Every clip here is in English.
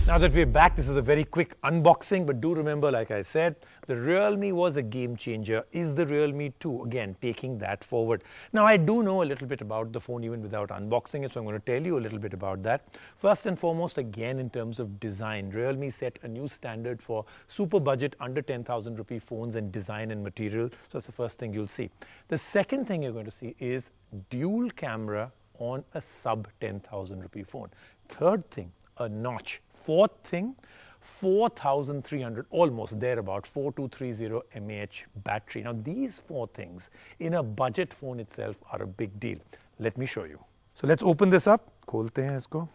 Now that we're back, this is a very quick unboxing, but do remember, like I said, the Realme was a game changer. Is the Realme 2, again, taking that forward? Now, I do know a little bit about the phone even without unboxing it, so I'm going to tell you a little bit about that. First and foremost, again, in terms of design, Realme set a new standard for super budget, under 10,000 rupee phones and design and material. So that's the first thing you'll see. The second thing you're going to see is dual camera on a sub 10,000 rupee phone. Third thing, a notch. Fourth thing, 4,300, almost thereabout, 4230 mAh battery. Now these four things in a budget phone itself are a big deal. Let me show you. So let's open this up. खोलते हैं इसको.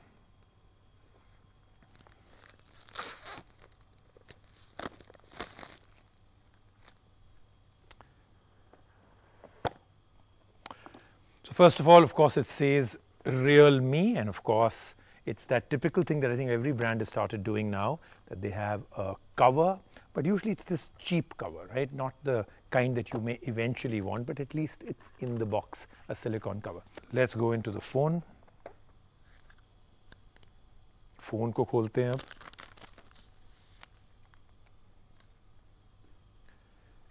So first of all, of course, it says Realme, and of course, it's that typical thing that I think every brand has started doing now, that they have a cover, but usually it's this cheap cover, right? Not the kind that you may eventually want, but at least it's in the box, a silicone cover. Let's go into the phone. Phone को खोलते हैं अब.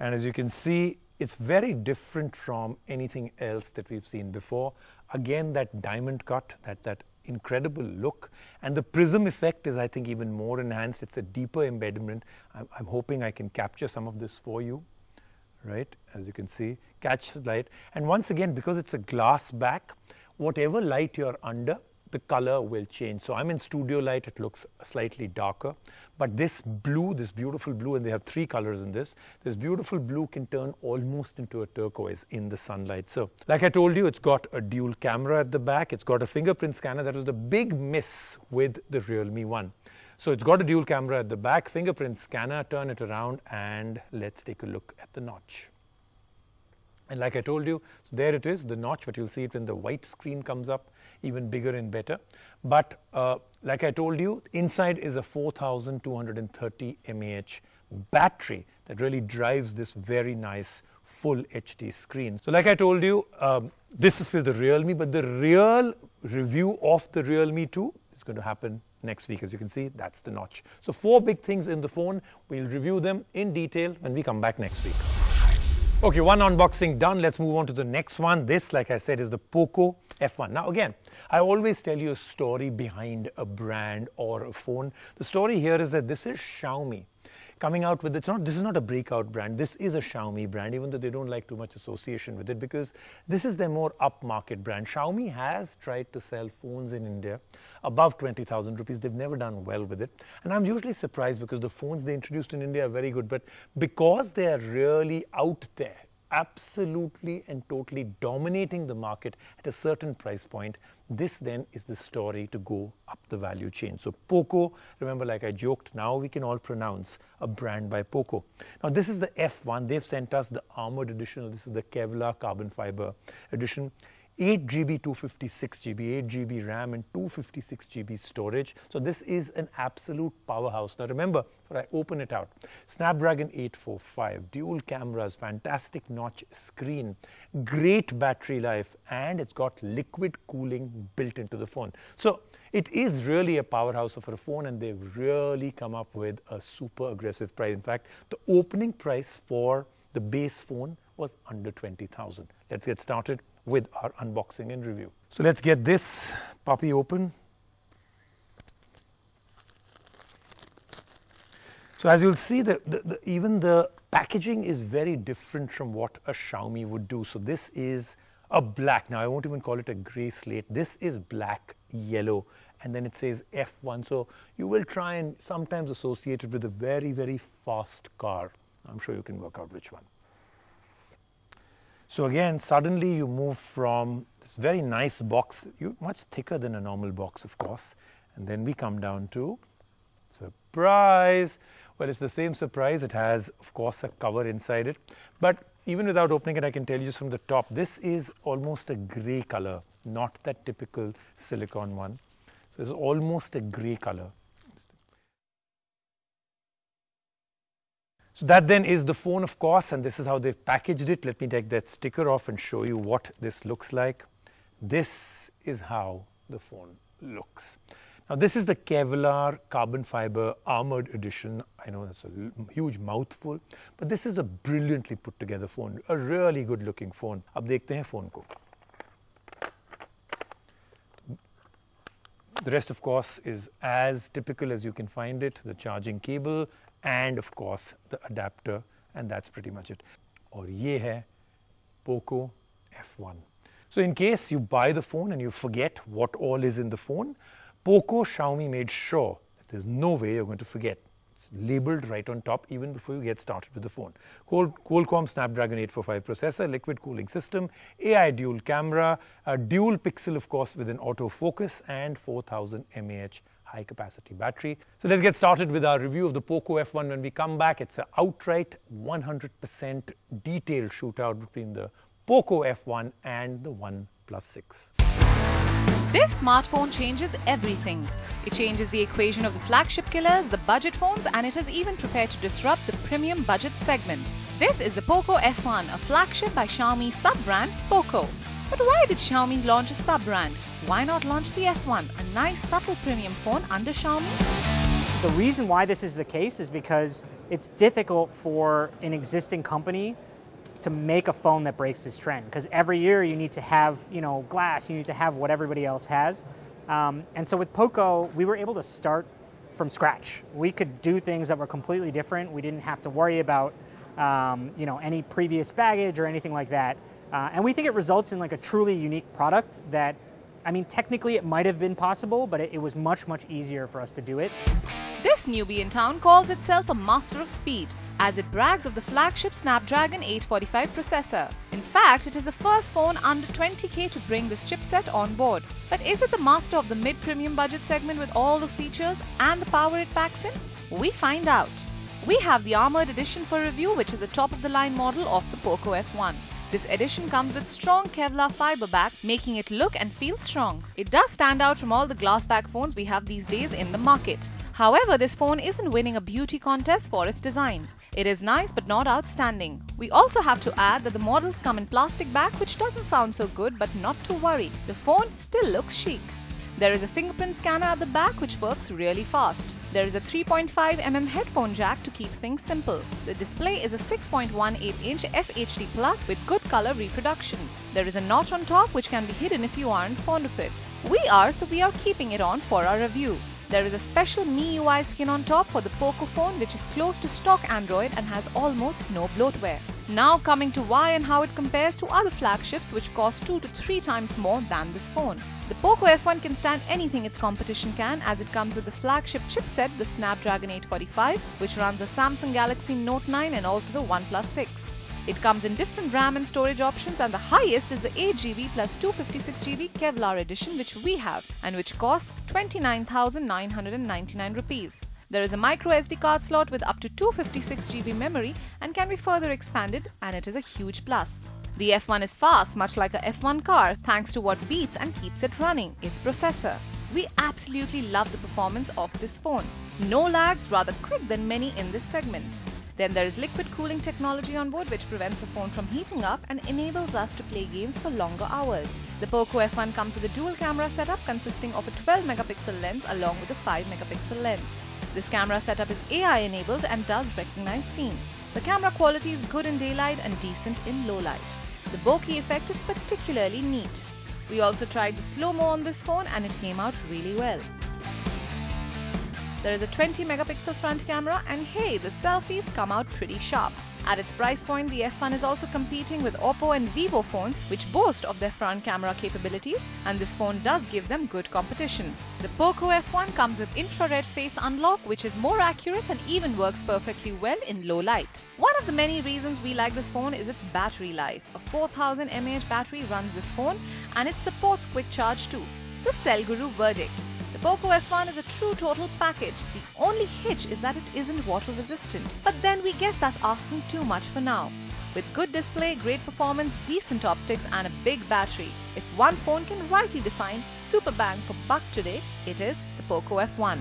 And as you can see, it's very different from anything else that we've seen before. Again, that diamond cut, that incredible look, and the prism effect is, I think, even more enhanced. It's a deeper embedment. I'm hoping I can capture some of this for you, right? As you can see, catch the light, and once again, because it's a glass back, whatever light you're under, the color will change. So I'm in studio light, it looks slightly darker, but this blue, this beautiful blue, and they have three colors in this beautiful blue can turn almost into a turquoise in the sunlight. So like I told you, it's got a dual camera at the back, it's got a fingerprint scanner. That was the big miss with the Realme 1. So it's got a dual camera at the back, fingerprint scanner, turn it around, and let's take a look at the notch. And like I told you, so there it is, the notch, but you'll see it when the white screen comes up, even bigger and better. But like I told you, inside is a 4,230 mAh battery that really drives this very nice full HD screen. So like I told you, this is the Realme, but the real review of the Realme 2 is going to happen next week. As you can see, that's the notch. So four big things in the phone. We'll review them in detail when we come back next week. Okay, one unboxing done. Let's move on to the next one. This, like I said, is the Poco F1. Now again, I always tell you a story behind a brand or a phone. The story here is that this is Xiaomi coming out with, this is not a breakout brand. This is a Xiaomi brand, even though they don't like too much association with it, because this is their more upmarket brand. Xiaomi has tried to sell phones in India above 20,000 rupees. They've never done well with it. And I'm usually surprised because the phones they introduced in India are very good, but because they are really out there, absolutely and totally dominating the market at a certain price point, this then is the story to go up the value chain. So Poco, remember, like I joked, now we can all pronounce a brand by Poco. Now this is the F1. They've sent us the armored edition. This is the Kevlar carbon fiber edition. 8GB, 256GB, 8GB RAM and 256GB storage. So this is an absolute powerhouse. Now remember, before I open it out, Snapdragon 845, dual cameras, fantastic notch screen, great battery life, and it's got liquid cooling built into the phone. So it is really a powerhouse for a phone, and they've really come up with a super aggressive price. In fact, the opening price for the base phone was under 20,000. Let's get started with our unboxing and review. So let's get this puppy open. So as you'll see, even the packaging is very different from what a Xiaomi would do. So this is a black. Now I won't even call it a gray slate. This is black, yellow, and then it says F1. So you will try and sometimes associate it with a very, very fast car. I'm sure you can work out which one. So again, suddenly you move from this very nice box, much thicker than a normal box, of course, and then we come down to surprise. Well, it's the same surprise. It has, of course, a cover inside it. But even without opening it, I can tell you just from the top, this is almost a gray color, not that typical silicone one. So it's almost a gray color. So that then is the phone, of course, and this is how they've packaged it. Let me take that sticker off and show you what this looks like. This is how the phone looks. Now this is the Kevlar carbon fiber armored edition. I know that's a huge mouthful, but this is a brilliantly put together phone, a really good looking phone. अब देखते हैं phone को. The rest of course is as typical as you can find it, the charging cable and of course the adapter, and that's pretty much it. और ये है Poco F1. So in case you buy the phone and you forget what all is in the phone, Poco Xiaomi made sure that there's no way you're going to forget. It's labeled right on top even before you get started with the phone. Qualcomm Snapdragon 845 processor, liquid cooling system, AI dual camera, a dual pixel of course with an autofocus, and 4000 mAh high capacity battery. So let's get started with our review of the Poco F1. When we come back, it's an outright 100% detailed shootout between the Poco F1 and the OnePlus 6. This smartphone changes everything. It changes the equation of the flagship killers, the budget phones, and it is even prepared to disrupt the premium budget segment. This is the Poco F1, a flagship by Xiaomi's sub-brand Poco. But why did Xiaomi launch a sub-brand? Why not launch the F1, a nice subtle premium phone under Xiaomi? The reason why this is the case is because it's difficult for an existing company to make a phone that breaks this trend, because every year you need to have, glass, you need to have what everybody else has. And so with Poco, we were able to start from scratch. We could do things that were completely different. We didn't have to worry about, any previous baggage or anything like that. And we think it results in like a truly unique product that, technically it might have been possible, but it was much, much easier for us to do it. This newbie in town calls itself a master of speed, as it brags of the flagship Snapdragon 845 processor. In fact, it is the first phone under 20K to bring this chipset on board. But is it the master of the mid-premium budget segment with all the features and the power it packs in? We find out. We have the Armoured edition for review, which is the top-of-the-line model of the Poco F1. This edition comes with strong Kevlar fiber back, making it look and feel strong. It does stand out from all the glass back phones we have these days in the market. However, this phone isn't winning a beauty contest for its design. It is nice but not outstanding. We also have to add that the models come in plastic back, which doesn't sound so good, but not to worry. The phone still looks chic. There is a fingerprint scanner at the back which works really fast. There is a 3.5mm headphone jack to keep things simple. The display is a 6.18-inch FHD Plus with good color reproduction. There is a notch on top which can be hidden if you aren't fond of it. We are, so we are keeping it on for our review. There is a special MIUI skin on top for the Poco phone which is close to stock Android and has almost no bloatware. Now coming to why and how it compares to other flagships which cost 2 to 3 times more than this phone. The Poco F1 can stand anything its competition can, as it comes with the flagship chipset, the Snapdragon 845, which runs the Samsung Galaxy Note 9 and also the OnePlus 6. It comes in different RAM and storage options, and the highest is the 8GB plus 256GB Kevlar edition which we have and which costs 29,999 rupees. There is a microSD card slot with up to 256GB memory and can be further expanded, and it is a huge plus. The F1 is fast, much like a F1 car, thanks to what beats and keeps it running, its processor. We absolutely love the performance of this phone. No lags, rather quick than many in this segment. Then there is liquid cooling technology on board which prevents the phone from heating up and enables us to play games for longer hours. The Poco F1 comes with a dual camera setup consisting of a 12-megapixel lens along with a 5-megapixel lens. This camera setup is AI enabled and does recognize scenes. The camera quality is good in daylight and decent in low light. The bokeh effect is particularly neat. We also tried the SLOMO on this phone and it came out really well. There is a 20-megapixel front camera, and hey, the selfies come out pretty sharp. At its price point, the F1 is also competing with Oppo and Vivo phones which boast of their front camera capabilities, and this phone does give them good competition. The Poco F1 comes with infrared face unlock which is more accurate and even works perfectly well in low light. One of the many reasons we like this phone is its battery life. A 4000 mAh battery runs this phone and it supports quick charge too. The Cell Guru verdict. The Poco F1 is a true total package. The only hitch is that it isn't water resistant. But then we guess that's asking too much for now. With good display, great performance, decent optics and a big battery, if one phone can rightly define super bang for buck today, it is the Poco F1.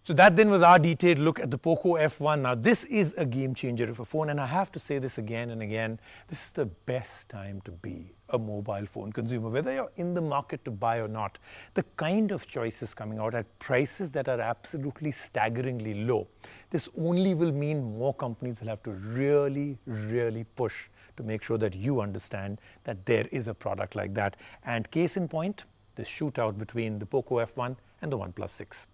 So that then was our detailed look at the Poco F1. Now this is a game changer of a phone, and I have to say this again and again, this is the best time to be a mobile phone consumer, whether you're in the market to buy or not. The kind of choices coming out at prices that are absolutely staggeringly low, this only will mean more companies will have to really, really push to make sure that you understand that there is a product like that. And case in point, this shootout between the Poco F1 and the OnePlus 6.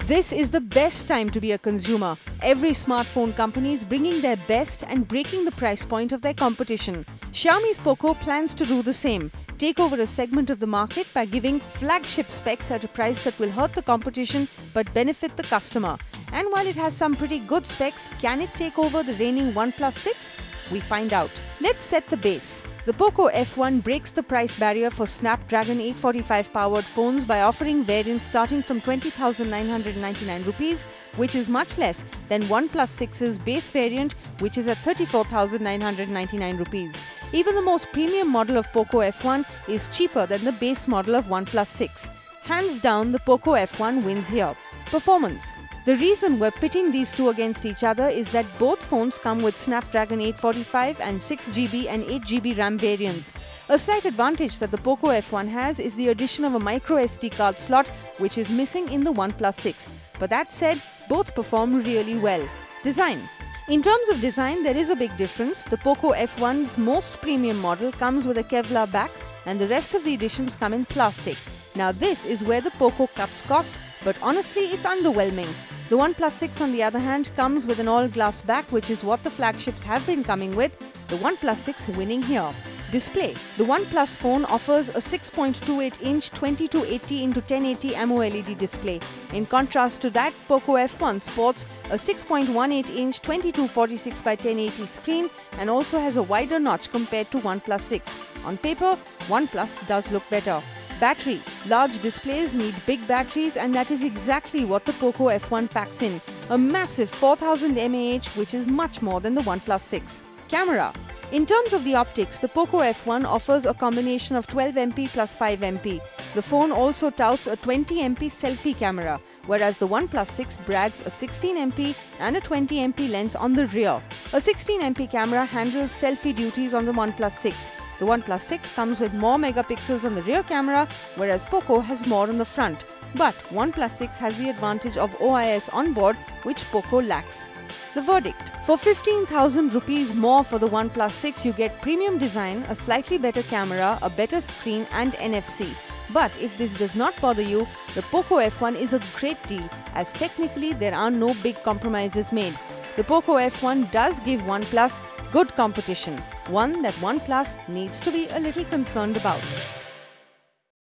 This is the best time to be a consumer. Every smartphone company is bringing their best and breaking the price point of their competition. Xiaomi's Poco plans to do the same, take over a segment of the market by giving flagship specs at a price that will hurt the competition but benefit the customer. And while it has some pretty good specs, can it take over the reigning OnePlus 6? We find out. Let's set the base. The Poco F1 breaks the price barrier for Snapdragon 845 powered phones by offering variants starting from 20,999 rupees, which is much less than OnePlus 6's base variant, which is at 34,999 rupees. Even the most premium model of Poco F1 is cheaper than the base model of OnePlus 6. Hands down, the Poco F1 wins here. Performance. The reason we're pitting these two against each other is that both phones come with Snapdragon 845 and 6GB and 8GB RAM variants. A slight advantage that the Poco F1 has is the addition of a microSD card slot, which is missing in the OnePlus 6. But that said, both perform really well. Design. In terms of design, there is a big difference. The Poco F1's most premium model comes with a Kevlar back, and the rest of the editions come in plastic. Now this is where the Poco cuts cost, but honestly it's underwhelming. The OnePlus 6 on the other hand comes with an all-glass back, which is what the flagships have been coming with, the OnePlus 6 winning here. Display. The OnePlus phone offers a 6.28-inch 2280 x 1080 AMOLED display. In contrast to that, Poco F1 sports a 6.18-inch 2246 x 1080 screen and also has a wider notch compared to OnePlus 6. On paper, OnePlus does look better. Battery. Large displays need big batteries, and that is exactly what the Poco F1 packs in. A massive 4000 mAh, which is much more than the OnePlus 6. Camera. In terms of the optics, the Poco F1 offers a combination of 12MP plus 5MP. The phone also touts a 20MP selfie camera, whereas the OnePlus 6 brags a 16MP and a 20MP lens on the rear. A 16MP camera handles selfie duties on the OnePlus 6. The OnePlus 6 comes with more megapixels on the rear camera, whereas Poco has more on the front. But OnePlus 6 has the advantage of OIS onboard, which Poco lacks. The verdict. For 15,000 rupees more for the OnePlus 6, you get premium design, a slightly better camera, a better screen and NFC. But if this does not bother you, the Poco F1 is a great deal, as technically there are no big compromises made. The Poco F1 does give OnePlus good competition, one that OnePlus needs to be a little concerned about.